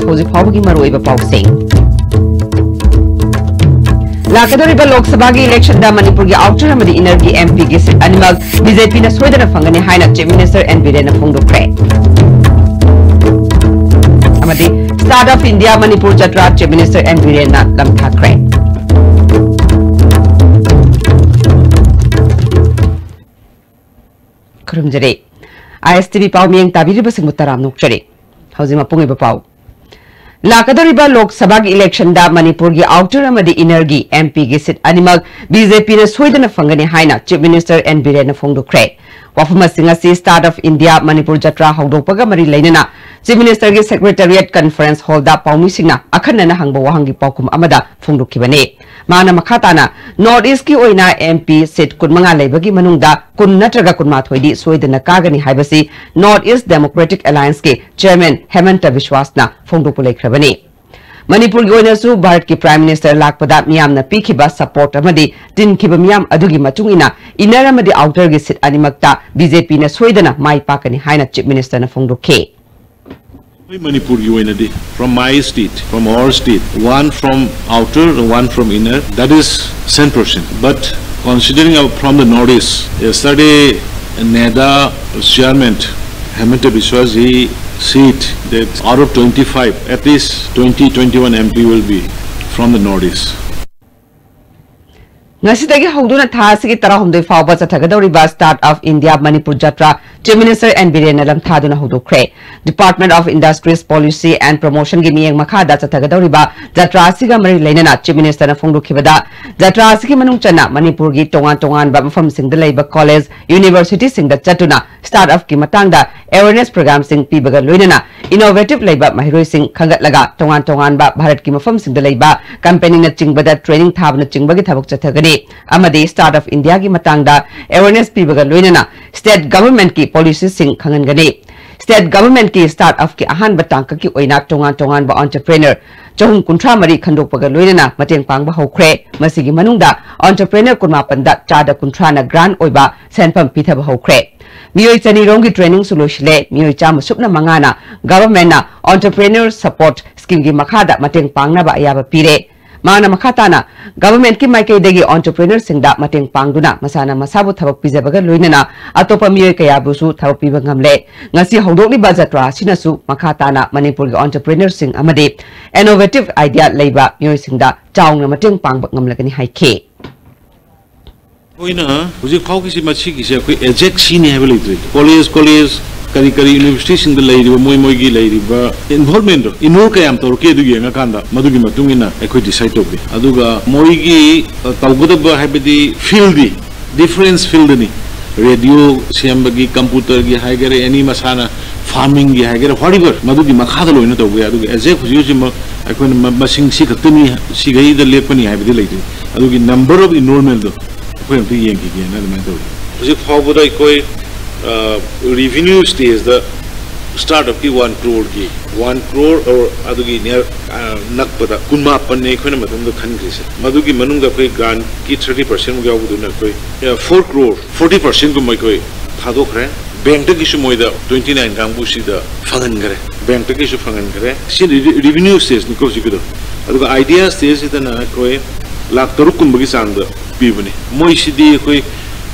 Hojik Pawagi Maroiba Pausing. Lakadoriba Lok Sabha election da Manipur outer amadi inner MP gi sit animal BJP na soidana fangani haina Chief Minister and Birena Phongdokre. Amadi Start of India Manipur Jatra Chief Minister and Birena Lamthakre. Kurumjare ISTV Pawmiyang tabiriba singmutaram nokjare. Hojima pungiba Paw. Lakadoriba Lok Sabha election da Manipur gi outer amadi inner gi MP gi sit animal BJP na soidana fangani haina Chief Minister and Birena Phongdokre. Wafuma singasi Start of India Manipur Jatra haudopaga mari lainana Chief Minister gi Secretariat Conference Hall da Paumi singna akhanna hangba wahangi paukum amada phongdokkibani. Mana makhatana North East ki oina MP sit kunmanga leibagi manungda kun natraga kunmathoi soidana kagani haibasi North East Democratic Alliance ki Chairman Hemanta Biswasna phongdokpulaikrabani. Manipur gi oina su Bharat ki Prime Minister lakpada miyamna pikhiba support amadi tinkhiba miyam adugi machungina inner amadi outer gi sit animakta BJP na soidana mai pakani haina Chief Minister na phongdokhe. Manipur UND from my state, from our state, one from outer, one from inner, that is 10%. But considering from the northeast, yesterday NEDA chairman Hemanta Biswas, he said that out of 25, at least 20-21 MP will be from the northeast. Nasidagi Hoduna Tasiki Tarahum Fawba Tagadoriba Start of India Manipur Jatra, Chief Minister and Birena Lamthaduna Hudukre. Department of Industries Policy and Promotion Gimiang Makada Tagadoriba, Jatra Siga Mari Lenana, Chief Minister of Phongdokibada, Jatra Siki Manungchana, Manipur gi Tongan Bam from Sing the Labour College, University Sing the Chatuna, Start of Kimatanga, Awareness Program Sing Pibaga Luinana, Innovative Labour Mahiroi Sing Kangatlaga, Tongan Ba Bharat Kimafam Sing the Labour, Campaigning the Chingbada Training Tab Chingbagi Tabuk Chatagani. Amadi Start of India ki matangda awareness pibaga loinana state government ki policies sing khangangani state government ki start of ki ahan batangka ki oina tongan ba entrepreneur chahum kuntra mari khandokpaga loinana mateng pangba hokre masigi manungda entrepreneur kunma panda chada kuntra na grant oiba senpam pithaba hokre Miyoi chani rongi training solution miyoi chama supna mangana government na entrepreneur support scheme ki makhada mateng pangna ba ayaba pire Mana makhatana government ki maike degi entrepreneur singda mateng pangduna masana masabu thabak pijabaga loinana atopa miyoi kaya busu thabak piba ngamle ngasi hodokli bajatra sinasu makhatana Manipur gi entrepreneur sing amade innovative idea leiba miyoi singda chaungna mateng pangbak ngamlagani haike Oina huji phauki si machi ki se koi exact sine have leitre college kari university sing the lady moi gi lady ba involvement inur kayam tor ke dugi nga kanda madugi matungina ekoi decide to be aduga moi gi tawgoda ba habidi field difference field ni radio siambagi computer gi haigare any masana farming gi haigare whatever madugi makhada loina to be aduga exact huji ma ekoi masing si khatuni si gai da lepani habidi lady adugi number of enrollment do ekoi amti yengi gi na ma do huji phawboda ekoi revenue stage the start of 1 crore ki 1 crore or adugi near nakpada kunma panne khona matum da khankrise madugi manunga koi grant ki 30% ga budu na koi 4 crore 40% ko mai koi thadokre bank ki su moida 29 gang busi da fangan gare bank ki su fangan gare si revenue stage ni ko sikudo aduga idea stage ita na koi lakh taruk kum bagi sang da pibani moi sidi koi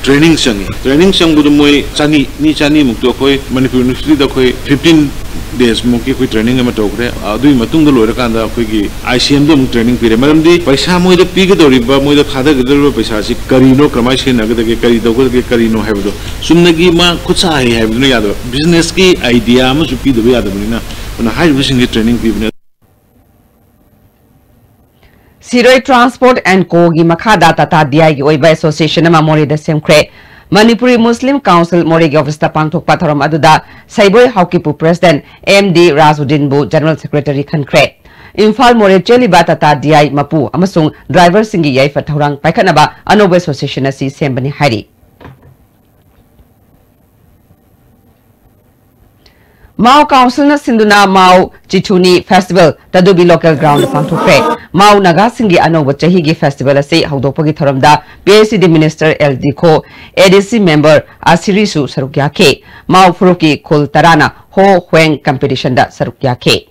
training sang budu moi chani mukto koi Manipur University da koi 15 days muki koi training ama tokre adui matung da loira kanda koi gi ICM da muk training pire maram di paisa moi da pi ga dori ba moi da khada ga dori ba paisa si karino kramai se na ga kari do ga karino have do sumna gi ma khucha hai have no yado business ki idea ma su pi do yado na na high vision training pi ne Siroi Transport and Co gi makhada tata DI gi oiba association ama mori da semkre Manipuri Muslim Council mori gi office ta pangthok patharam aduda Saiboi Haukipu President MD Razudin bu General Secretary khankre Imphal mori cheliba tata DI mapu amasung driver singi yai fathaurang paikhanaba anoba association asi sembani hari Mau Council na sinduna Mau Chichuni Festival tadubi local ground pangthokre Mau Naga Singi Anoba Chahigi Festival ase haudokpagi thoramda PACD Minister LD Kho ADC member Asirisu sarukya ke Mau Furuki Kul Tarana Ho Hweng competition da sarukya ke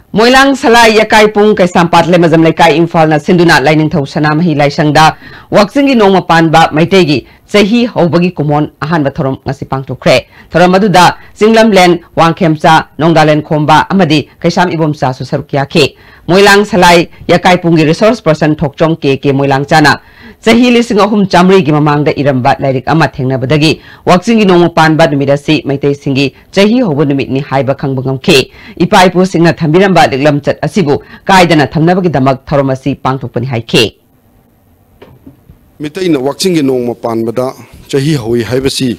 Moilang Salai Yakai Pung Kaisampat Lemazam Lekai Infal na Sinduna Lining Thau Sanam Hi Laisangda Waksingi Noma Panba Maitegi Sehi Hobagi Kumon Ahan Bathorom Nasipang to Kre Toramaduda Singlam Len Wangkemsa Nongdalen Komba Amadi Kaisam Ibomsa Susarukya Ke Moilang Salai Yakai Pungi Resource Person Tokchong Ke Moilang Chana Sehi Lisingahum Chamri Gimamanga Irambat Lairik Amat Hengna Badagi Waksingi Noma Panba Numidasi Maite Singi Sehi Hobunumit Ni Haiba Kangbangam Ke Ipaipu Singna Tambiramba Lam Chat Asibu Kaidana Tamnabagi Damak Toromasi Pangtopani Haike Mitain Waksingi Noma Panbada Chahi Hoi Haibasi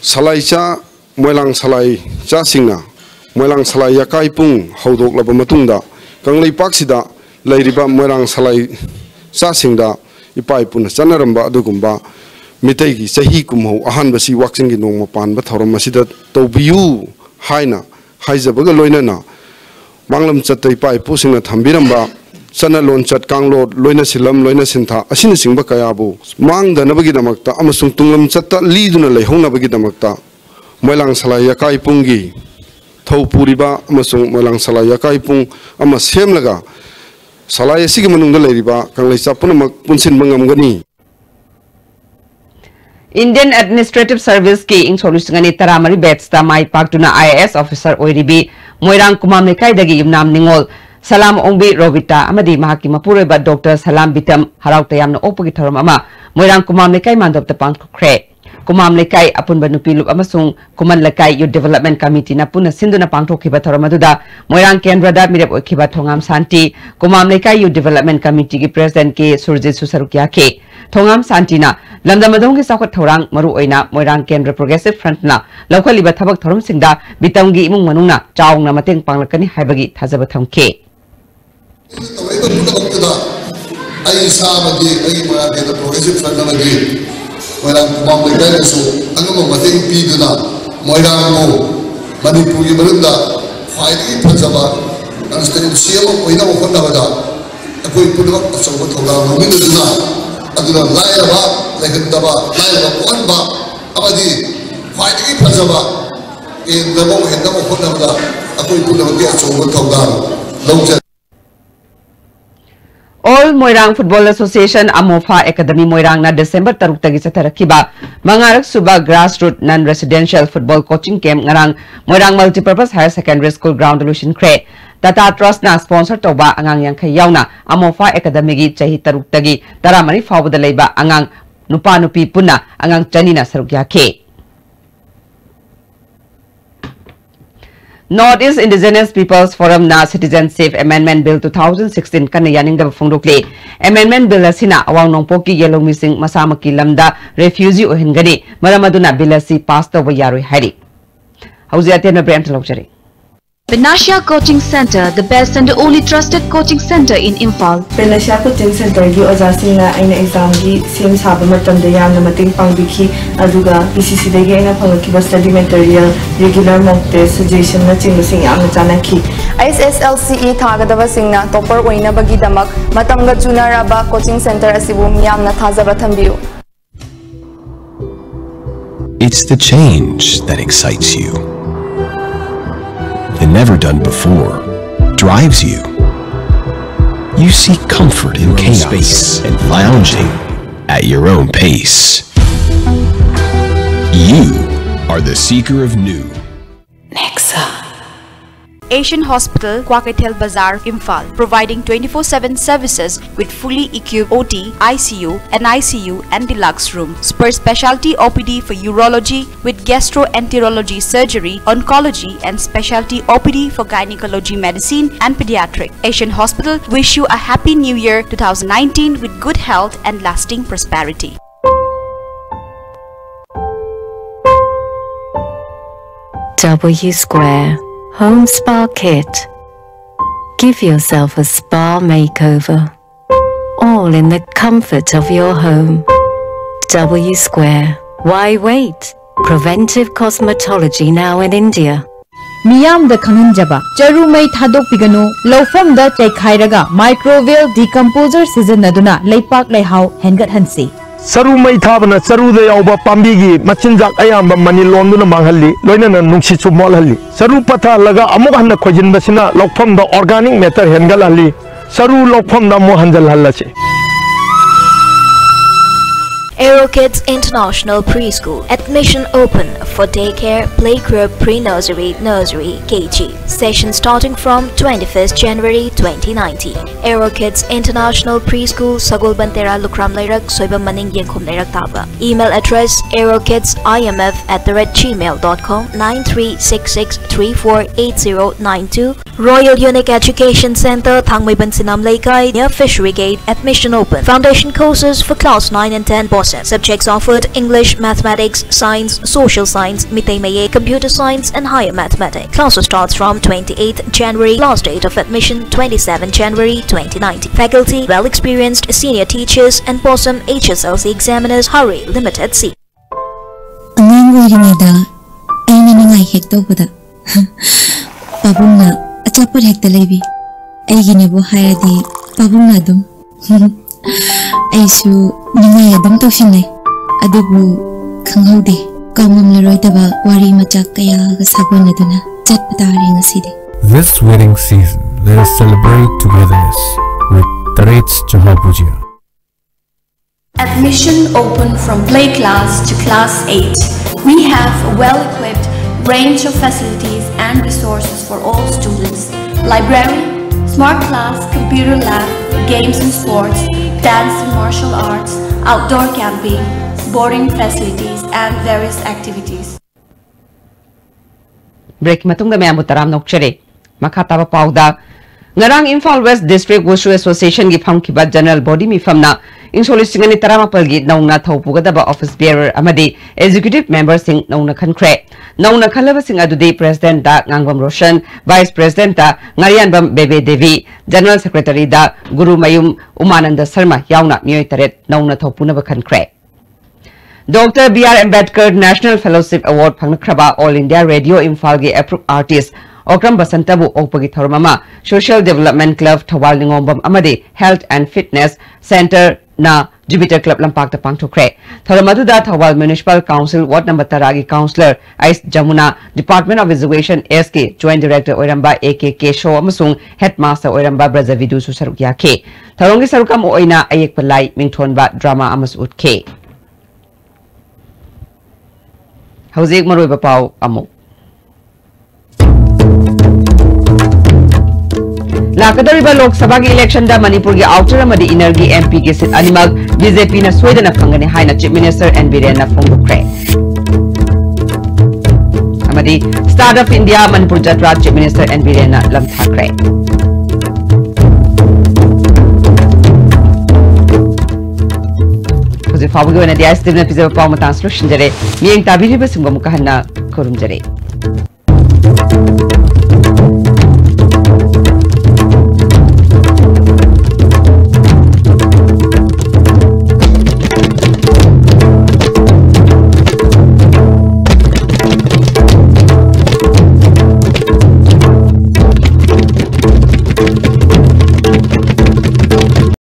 Salai Cha Moilang Salai Cha Singna Moilang Salai Yakai Pung Haudok Labamatunda Kanglai Paksida Lairiba Moilang Salai Cha Singda Ipaipuna Chanaramba Adugumba Mitaigi Chahi Kumho Ahan Basi Waksingi Noma Panba Toromasida Tobiu Haina Haizabaga Loinana Manglam Chatai Pai Pusing at Hambiramba Sana Lon Chat Kanglo Loina Silam Loina Sinta Asin Singba Kayabu Mang the Nabagidamakta Amasung Tunglam Chata Liduna Lehona Bagidamakta Moilang Salaya Kai Pungi Tau Puriba Amasung Moilang Salaya Kai Pung Amas Hemlaga Salaya Sigamanunga Leriba Kanglai Sapunamak Punsin Bangamgani Indian Administrative Service ki ing solusingani taramari batch ta mai paktuna IAS officer oiribi Moirang Kumam Lekai dagi yumnam ningol Salam Ongbi Robita amadi mahaki mapuroiba Dr. Salam Bitam harautayamna opagi thoram ama Moirang Kumam Lekai mandop ta pangkre Kumam Lekai apunba nupilup amasung Kuman Lekai Youth Development Committee na puna sinduna pangtokhiba thoramaduda Moirang Kendrada mirep okhiba Thongam Santi Kumam Lekai Youth Development Committee ki President ke Surjit Susarukya ke Thongam Santina Lamdamadong ki sakot thorang maru oina Moirang Kendra Progressive Front na laukhaliba thabak thorom singda bitamgi imung manungna chawngna mateng panglakani haibagi thajaba thamke ai sabagi ai Moirang Kendra Progressive Front na gi Moirang Kumam Lekai so angama mateng piduna Moirang mo Manipuri marunda khwaidagi phajaba constituency ama oina honnabada akoi punamak achawa thogam nomiduna aduna lairaba lehendaba lairaba ponba amadi khwaidagi phajaba in lamo hendaba honnabada akoi punamak achawa thogam longja All Moirang Football Association Amofa Academy Moirang na December 3 tagi satarakiba mangarak suba grassroots non-residential football coaching camp ngarang Moirang Multipurpose Higher Secondary School ground solution kre Tata Trust na sponsor toba angang yang yauna Amofa Academy gi chahi 3 tagi taramari fawda leiba angang nupa nupi puna angang chanina sarukya ke Northeast Indigenous Peoples Forum na Citizenship Amendment Bill 2016 kan yaning da phongdokle Amendment Bill asina awang nongpoki yellow missing masamaki lamda refugee ohingani maramaduna bill asi pass to yaroi hari hauzi atena brand lokjari Benashia Coaching Center, the best and the only trusted coaching center in Imphal. Benashia Coaching Center gi ojasingna aina exam gi sem saba matamda yamna mating pangbikhi aduga PCC dagi aina phangkiba study material regular mock test suggestion na chingusing yamna chanakhi ISSLCE thagadaba singna topper oina bagi damak matamga junaraba coaching center asibu yamna thajaba thambiu. It's the change that excites you. And never done before, drives you. You seek comfort in chaos space and lounging at your own pace. You are the seeker of new. Nexa. Asian Hospital, Kwaketel Bazaar, Imphal, providing 24/7 services with fully equipped OT, ICU, NICU and deluxe room. Super specialty OPD for urology with gastroenterology surgery, oncology and specialty OPD for gynecology medicine and pediatric. Asian Hospital wish you a happy new year 2019 with good health and lasting prosperity. W Square Home Spa Kit. Give yourself a spa makeover, all in the comfort of your home. W Square. Why wait? Preventive cosmetology now in India. Miyam da Kanganjaba, Charumai Thadok Pigano, Lofam da Tekhairaga, Microbial Decomposer Season Naduna, Laypak Layhau, Hengat Hansi. Saru mai thabana saru de yauba pambigi machinjak ayamba mani lomduna manghalli loinana nungsi chu molhalli saru patha laga amuk hanna khojin basina lokpham da organic matter hengal halli saru lokpham da mo hanjal hallache. Aero Kids International Preschool. Admission open for daycare, playgroup, pre-nursery, nursery, KG. Session starting from 21st January 2019. Aero Kids International Preschool, Sagol Bantera Lukram Lairak, Soiba Maning Yenkum Lairak Taba. Email address aerokidsimf@gmail.com 9366348092. Royal Unique Education Center, Thangmei Bansinam Laikai, near Fishery Gate. Admission open. Foundation courses for class 9 and 10 bosses. Subjects offered: English, Mathematics, Science, Social Science, Mitei Meye, Computer Science and Higher Mathematics. Classes starts from 28th January. Last date of admission 27 January 2019. Faculty: well experienced senior teachers and POSM HSLC examiners. Hurry, limited seat. Achapur hekta lebi aigine bo hayadi pabungna dum aisu ningai adum tawsinai adubu khanghaude kamam laroidaba wari machak kaya ga sabonaduna chatpatari ngaside. This wedding season, let us celebrate togetherness with Tarets Chahapuja. Admission open from play class to class 8. We have a well-equipped range of facilities and resources for all students. Library, smart class, computer lab, games and sports, dance and martial arts, outdoor camping, boarding facilities and various activities. Break matungda mayamu taram nokchere. Makataba pauda. Ngarang Imphal West District Wushu Association gi phamkiba general body mi famna insolisingani taramapal gi nauna thaupugadaba office bearer amadi executive members sing nauna khankhre nauna khalaba sing adudi president da ngangbam Roshan, vice president da ngarianbam Bebe Devi, general secretary da Guru Mayum Umananda Sharma yauna miyoi taret nauna thaupunaba khankhre. Dr. B.R. Ambedkar National Fellowship Award phangnakraba All India Radio Imphal gi approved artist Okram Basantabu Okpagi Thormama Social Development Club Thawal Ningombam Amadi Health and Fitness Center na Jupiter Club Lampakta Pangthokre. Thoramaduda Thawal Municipal Council Ward Number Taragi Councillor Ais Jamuna, Department of Education SK Joint Director Oiramba AKK Show amasung Headmaster Oiramba Brazavidu su saruk yake. Tharongi sarukam oina ayek palai mingthonba drama amas utke. Hauzik maroiba pau amuk. Lakadariba Lok Sabha ki election da Manipur ki outer amadi inner ki MP ki sit animal BJP na Sweden phangani haina Chief Minister and Biren na phongdukre. Amadi Start of India Manipur Jatra Chief Minister and Biren na lamthakre. Kuzi fabugi wana dia Steve na pizza pa matang solution jare miyeng tabiri ba singom kahana korum jare.